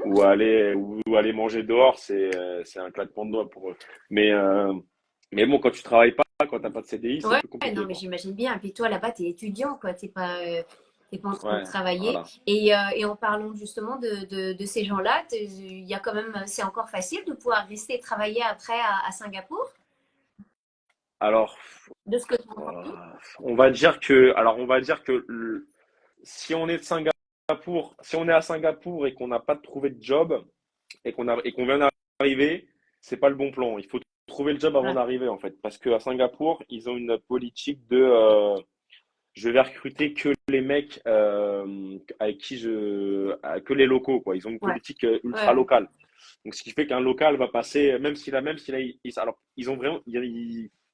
ou aller manger dehors, c'est un claquement de doigts pour eux. Mais, euh, mais bon, quand tu travailles pas, quand tu n'as pas de CDI, c'est Ouais, plus non, compliqué, mais quoi. j'imagine bien. Et puis toi, là-bas, t'es étudiant, quoi. T'es pas en train de Ouais, travailler. voilà. Et en parlant justement de ces gens-là, il y a quand même, c'est encore facile de pouvoir rester travailler après à Singapour, Alors, de ce que tu as euh, entendu. on va dire que si on est de Singapour, si on est à Singapour et qu'on n'a pas trouvé de job et qu'on vient d'arriver, c'est pas le bon plan. Il faut trouver le job avant Ouais, d'arriver, en fait, parce qu'à Singapour, ils ont une politique de je vais recruter que les mecs avec qui que les locaux, quoi. Ils ont une ouais, politique ultra ouais, locale. Donc, ce qui fait qu'un local va passer, même s'il a, alors, ils ont vraiment,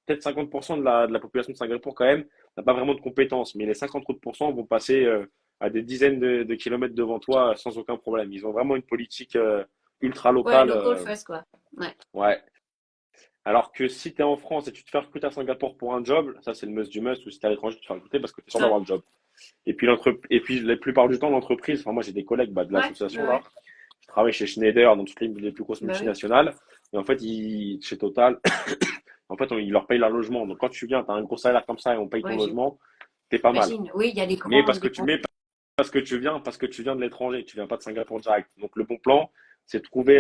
peut-être 50% de la population de Singapour, quand même, n'a pas vraiment de compétences, mais les 50 autres pourcents vont passer à des dizaines de kilomètres devant toi sans aucun problème. Ils ont vraiment une politique ultra ouais, locale. local first, quoi. Ouais, Ouais. Alors que si tu es en France et tu te fais recruter à Singapour pour un job, ça c'est le must du must, ou si tu es à l'étranger, tu te fais recruter parce que tu es sûr ouais, d'avoir le job. Et puis la plupart du temps, l'entreprise, enfin moi j'ai des collègues de ouais, l'association ouais. là, qui travaillent chez Schneider, dans toutes les plus grosses Bah oui, multinationales, et en fait, chez Total, en fait, ils leur payent leur logement. Donc quand tu viens, tu as un gros salaire comme ça et on paye ton ouais, logement, t'es pas mal. j'imagine. Oui, il y a Mais des grands. parce que tu viens de l'étranger, tu viens pas de Singapour direct. Donc le bon plan, c'est de trouver,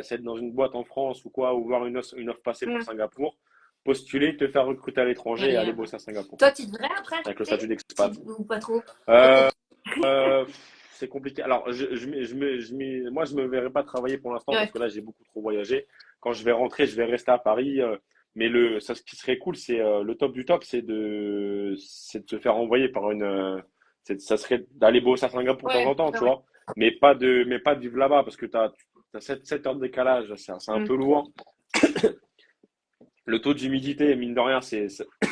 c'est être dans une boîte en France ou quoi, ou voir une offre passer pour Hmm. Singapour, postuler, te faire recruter à Et l'étranger et aller bosser à Singapour. toi, tu devrais après Avec le rester statut d'expat. ou pas trop? Euh, c'est compliqué. Alors, moi, je me verrai pas travailler pour l'instant parce Ouais. que là, j'ai beaucoup trop voyagé. Quand je vais rentrer, je vais rester à Paris. Mais ça, ce qui serait cool, c'est le top du top, c'est de se faire envoyer par ça serait d'aller bosser à Singapour de temps Ouais, en temps, tu ouais, ouais. vois. Mais pas de vivre là-bas parce que t'as 7 heures de décalage. C'est un Hmm. peu lourd. Le taux d'humidité, mine de rien,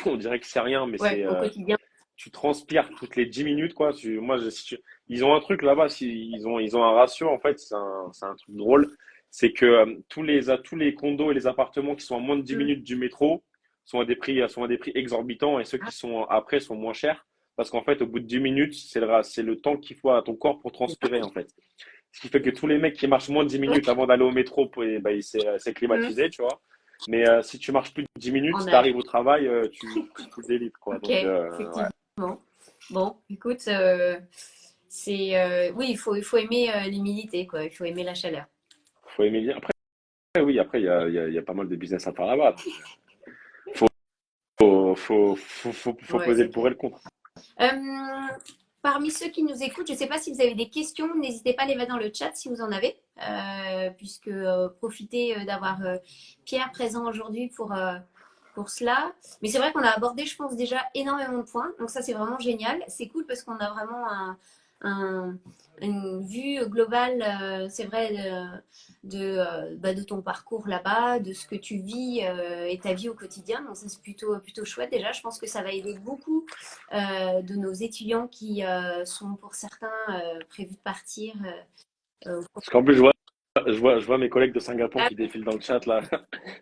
on dirait que c'est rien, mais Ouais, au quotidien. tu transpires toutes les 10 minutes, quoi. Ils ont un truc là-bas, ils ont un ratio, en fait, c'est un truc drôle. C'est que tous les condos et les appartements qui sont à moins de 10 Hmm. minutes du métro sont à des prix exorbitants et ceux qui sont après sont moins chers. Parce qu'en fait, au bout de 10 minutes, c'est le temps qu'il faut à ton corps pour transpirer, en fait. Ce qui fait que tous les mecs qui marchent moins de 10 minutes avant d'aller au métro, c'est Hmm. climatisé, tu vois. Mais si tu marches plus de 10 minutes, En tu âge. arrives au travail, tu délites, quoi. Ok, Donc, ouais. effectivement. Bon, écoute, oui, il faut aimer l'humidité, quoi. Il faut aimer la chaleur. Faut aimer bien. Après, oui, après, il y a pas mal de business à faire là-bas. Donc, faut Ouais, peser c'est le pour et clair. le contre. Euh, Parmi ceux qui nous écoutent, je ne sais pas si vous avez des questions, n'hésitez pas à les mettre dans le chat si vous en avez, puisque profitez d'avoir Pierre présent aujourd'hui pour cela. Mais c'est vrai qu'on a abordé, je pense, déjà énormément de points, donc ça c'est vraiment génial. C'est cool parce qu'on a vraiment un- une vue globale, c'est vrai, de ton parcours là-bas, de ce que tu vis et ta vie au quotidien. Donc ça c'est plutôt chouette déjà. Je pense que ça va aider beaucoup de nos étudiants qui sont pour certains prévus de partir. Parce qu'en plus, je vois mes collègues de Singapour qui défilent dans le chat, là.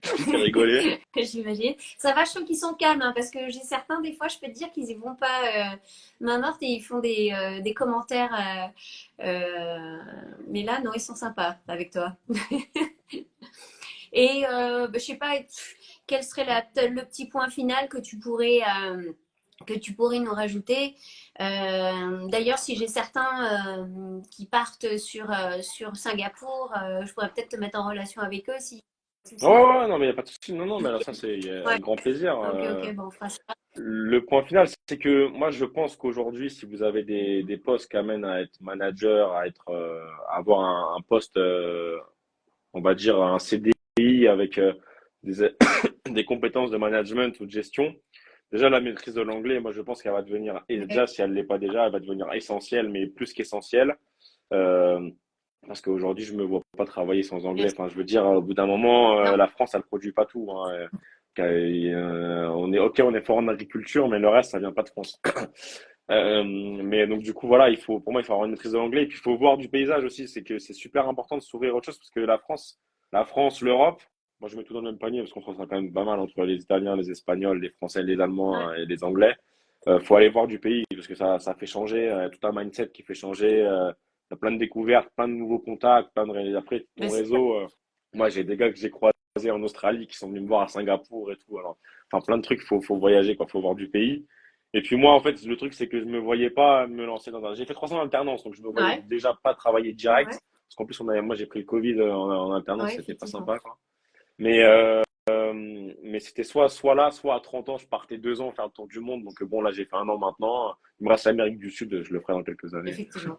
Ça me fait rigoler. J'imagine. Ça va, je trouve qu'ils sont calmes, hein, parce que j'ai certains, des fois, je peux te dire qu'ils y vont pas main morte et ils font des commentaires. Mais là, non, ils sont sympas avec toi. Et bah, je sais pas, quel serait le petit point final que tu pourrais nous rajouter. D'ailleurs, si j'ai certains qui partent sur Singapour, je pourrais peut-être te mettre en relation avec eux si Ouais, ouais, souci. ouais, non, mais il n'y a pas de souci. Non, non, mais alors ça, c'est Ouais, avec grand plaisir. ok, ok, bon, on fera ça. Le point final, c'est que moi, je pense qu'aujourd'hui, si vous avez des postes qui amènent à être manager, à avoir un poste, on va dire un CDI avec des, des compétences de management ou de gestion, déjà la maîtrise de l'anglais, moi, je pense qu'elle va devenir, et Ouais. déjà, si elle ne l'est pas déjà, elle va devenir essentielle, mais plus qu'essentielle. Euh, Parce qu'aujourd'hui, je me vois pas travailler sans anglais. Enfin, je veux dire, au bout d'un moment, Non, la France, elle produit pas tout, hein. On est ok, on est fort en agriculture, mais le reste, ça vient pas de France. Mais donc du coup, voilà, pour moi, il faut avoir une maîtrise de l'anglais. Et puis, il faut voir du paysage aussi. C'est que c'est super important de s'ouvrir à autre chose parce que la France, l'Europe. Moi, je mets tout dans le même panier parce qu'on se ressent quand même pas mal entre les Italiens, les Espagnols, les Français, les Allemands ouais, et les Anglais. Faut aller voir du pays parce que ça fait changer, tout un mindset qui fait changer. T'as plein de découvertes, plein de nouveaux contacts, après Mais ton c'est réseau. Moi, j'ai des gars que j'ai croisés en Australie qui sont venus me voir à Singapour et tout. Alors, enfin, plein de trucs, faut voyager, quoi, faut voir du pays. Et puis moi, en fait, le truc, c'est que je me voyais pas me lancer dans un. J'ai fait 3 ans d'alternance, donc je me voyais ouais, déjà pas travailler direct. ouais, Parce qu'en plus, moi, j'ai pris le Covid en alternance, ouais, c'était pas effectivement. sympa, quoi. Mais, c'était soit là, soit à 30 ans, je partais 2 ans faire le tour du monde. Donc bon, là, j'ai fait un an maintenant. Il me reste l'Amérique du Sud, je le ferai dans quelques années. Effectivement.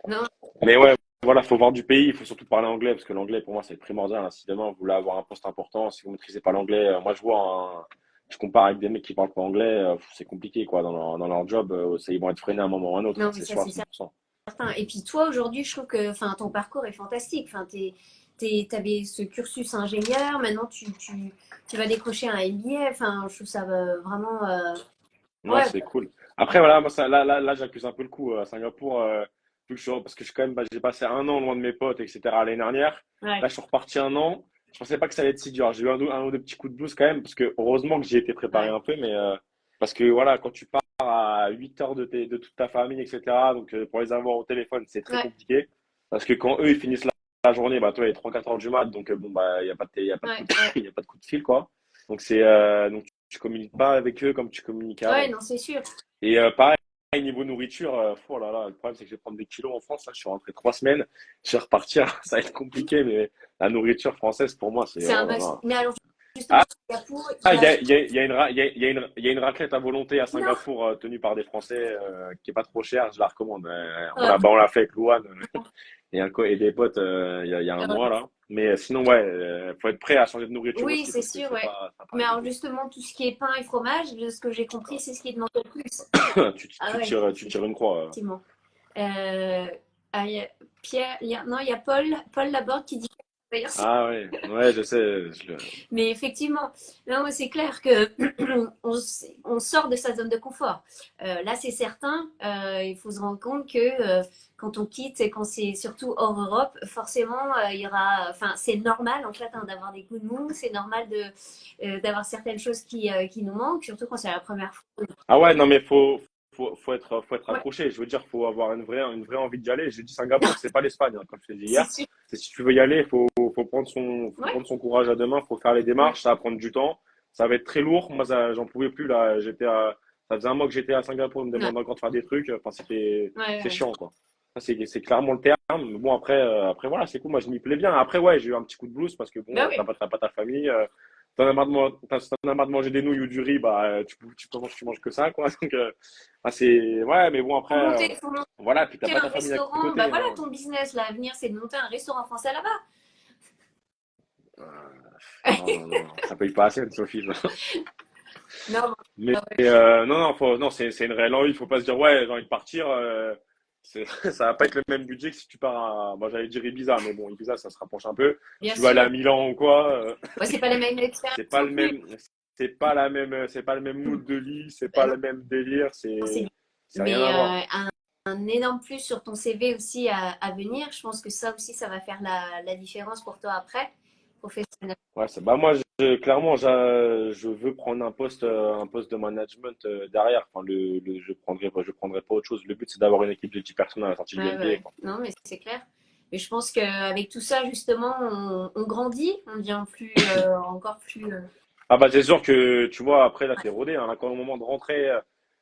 Non, Mais ouais, voilà, faut voir du pays, il faut surtout parler anglais, parce que l'anglais, pour moi, c'est primordial, hein. Si demain vous voulez avoir un poste important, si vous maîtrisez pas l'anglais, moi je vois, je compare avec des mecs qui parlent pas anglais, c'est compliqué, quoi, dans leur job, ils vont être freinés à un moment ou à un autre, hein, non, mais c'est ça, sûr à c'est 100%. certain. Et puis toi, aujourd'hui, je trouve que enfin, ton parcours est fantastique. Enfin, t'avais ce cursus ingénieur, maintenant tu vas décrocher un MBA. Enfin, je trouve ça vraiment. Ouais, Ouais, c'est cool. Après, voilà, moi, là, j'accuse un peu le coup à Singapour, vu que parce que quand même, j'ai passé un an loin de mes potes, etc. l'année dernière. ouais, Là, je suis reparti un an. Je pensais pas que ça allait être si dur. J'ai eu un ou deux petits coups de blues quand même, parce que heureusement que j'y étais préparé ouais, un peu, mais parce que voilà, quand tu pars à 8 heures de toute ta famille, etc., donc pour les avoir au téléphone, c'est très ouais, compliqué. Parce que quand eux, ils finissent la journée, bah, toi, il est 3 4 heures du mat, donc bon, bah, il n'y a pas y a pas de coup ouais, de, ouais. il y a pas de coup de fil, quoi. Donc, donc tu communiques pas avec eux comme tu communiquais Ouais, avant. non, c'est sûr. Et pareil, niveau nourriture, oh là là, le problème c'est que je vais prendre des kilos en France. Là, je suis rentré 3 semaines, je vais repartir, ça va être compliqué, mais la nourriture française pour moi, c'est C'est un oh là must. là. Mais alors, justement, Ah, Singapour, il y il y a. a, il y a, il y a une, il y a une raclette à volonté à Non, Singapour tenue par des Français qui est pas trop chère, je la recommande. euh, On l'a fait avec Louane et des potes il y a un mois euh, là. Mais sinon, ouais, faut être prêt à changer de nourriture oui, aussi c'est parce que sûr, c'est ouais. pas, ça va pas Mais être alors, évident. justement, tout ce qui est pain et fromage, de ce que j'ai compris, c'est ce qui demande le plus. Ah ouais, Tu tires une croix. effectivement. Euh, ah, il y a Pierre, non, il y a Paul Laborde qui dit. Ah ouais, ouais, je sais. Mais effectivement, non, c'est clair que on sort de sa zone de confort. Là, c'est certain. Il faut se rendre compte que quand on quitte et quand c'est surtout hors Europe, forcément, il y aura. Enfin, c'est normal en fait hein, d'avoir des coups de mou. C'est normal d'avoir certaines choses qui nous manquent, surtout quand c'est la première fois. Ah ouais, non, mais faut être Ouais, accroché. Je veux dire, faut avoir une vraie envie d'y aller. Je dis Singapour, c'est pas l'Espagne, hein, comme je t'ai dit c'est hier. sûr. C'est si tu veux y aller, faut Ouais, prendre son courage à deux mains, faut faire les ouais, démarches, ça va prendre du temps. Ça va être très lourd. Moi, j'en pouvais plus, là. Ça faisait un mois que j'étais à Singapour, on me ouais, demandait encore de faire des trucs. Enfin, ouais, c'est ouais. chiant, quoi. Ça, c'est clairement le terme. Mais bon, après, voilà, c'est cool. Moi, je m'y plais bien. Après, ouais, j'ai eu un petit coup de blues parce que bon, Bah oui. t'as pas ta famille. T'en as marre t'en as marre de manger des nouilles ou du riz, bah, tu manges que ça, quoi. Donc, ouais, mais bon, après, Faut monter voilà, puis t'as pas un ta famille à restaurant. Bah côté, voilà, hein. ton business, l'avenir, c'est de monter un restaurant français là-bas. Euh, non, non, non, ça paye pas assez, Sophie. Non, Mais, bah ouais. non, non, non, c'est une réelle envie. Il faut pas se dire, ouais, j'ai envie de partir. Ça va pas être le même budget que si tu pars moi, j'allais dire Ibiza, mais bon, Ibiza, ça se rapproche un peu. Si Bien tu vas aller sûr. à Milan ou quoi, Ouais, c'est pas la même c'est expérience pas non le plus. même, c'est pas le même mood de vie, c'est Bah pas non, le même délire, c'est bien. c'est rien Mais à voir. un énorme plus sur ton CV aussi à venir. Je pense que ça aussi, ça va faire la différence pour toi après, professionnel. Ouais, bah moi, clairement, je veux prendre un poste de management derrière. Enfin, je prendrai pas autre chose. Le but, c'est d'avoir une équipe de 10 personnes à la sortie du Ouais, ouais, MBA, ouais. quoi. Non, mais c'est clair. Mais je pense qu'avec tout ça, justement, on grandit, on devient encore plus. Ah bah, c'est sûr que, tu vois, après, là, t'es rodé, hein. Là, quand au moment de rentrer,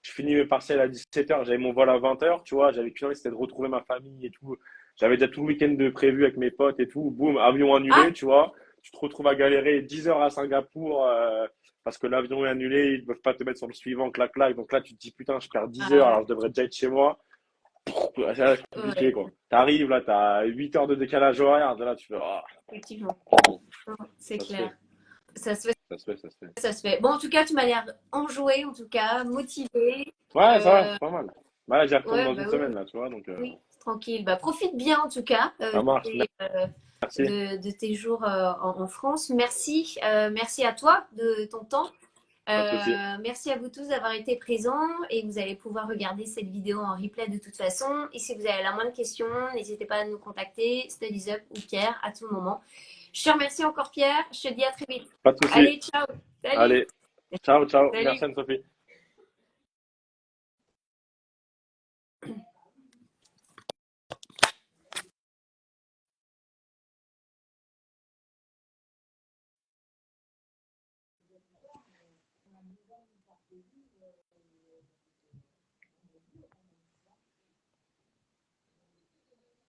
je finis mes partiels à 17 heures, j'avais mon vol à 20 heures, tu vois, j'avais qu'une envie, c'était de retrouver ma famille et tout. J'avais déjà tout le week-end de prévu avec mes potes et tout. Boum, avion Ah, annulé, tu vois. Tu te retrouves à galérer 10 heures à Singapour, parce que l'avion est annulé, ils ne peuvent pas te mettre sur le suivant, clac, clac. Donc là, tu te dis, putain, je perds 10 heures, alors ah, je devrais déjà être chez moi. C'est compliqué, ouais, quoi. T'arrives, là, t'as 8 heures de décalage horaire, là, tu fais, ah, effectivement. bon, Non, c'est ça se clair. fait, Ça se fait, ça se fait, ça se fait. ça se fait. Bon, en tout cas, tu m'as l'air enjoué, en tout cas, motivé. Ouais, ça va, Euh, c'est pas mal. Bah, là, j'y retourne ouais, dans bah une oui, semaine, là, tu vois, donc oui, tranquille. Bah, profite bien, en tout cas, ça marche. Merci, de tes jours en France. Merci, merci à toi de ton temps. pas de souci. Merci à vous tous d'avoir été présents et vous allez pouvoir regarder cette vidéo en replay de toute façon. Et si vous avez la moindre question, n'hésitez pas à nous contacter, Studies Up ou Pierre à tout moment. Je te remercie encore Pierre, je te dis à très vite. Pas de souci. Allez, ciao, salut, Allez, ciao, ciao. Merci salut. Anne-Sophie.